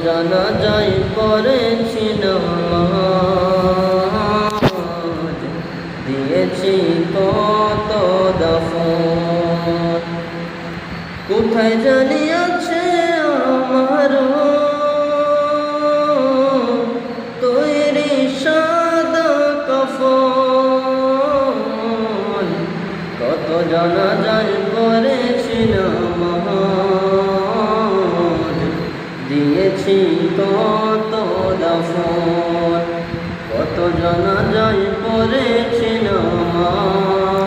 জানাজায় পড়েছি নামাজ, দিয়েছি কত দাফন। কোথায় জানি আছে আমার তৈরি সাদা কাফন, কত জানাজায় পড়েছি নামাজ, দিয়েছি কত দাফন। কত জানাজায় পড়েছি নামাজ,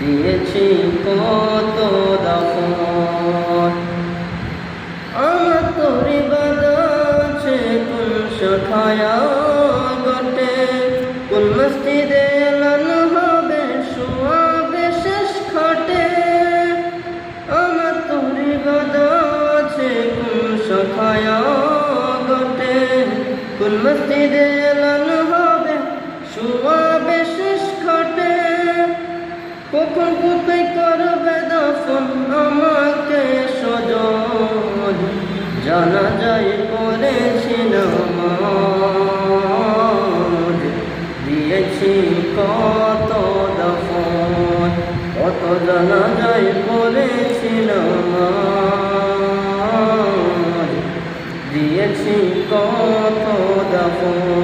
দিয়েছি কত দাফন। আমার তোরে বাধা আছে কোন শাখায় গটে, কোন মসজিদে এলানো হবে শোয়াবে শেষ খাটে। আমার তোরে বাধা আছে কোন শাখায় গটে, কোন মসজিদে এলানো হবে শোয়াবে শেষ খাটে। কখন কোথায় করবে দাফন আমাকে স্বজন, জানাজায় পড়েছি নামাজ, দিয়েছি কত দাফন। কত জানাজায় পড়েছি নামাজ, দিয়েছি কত দাফন।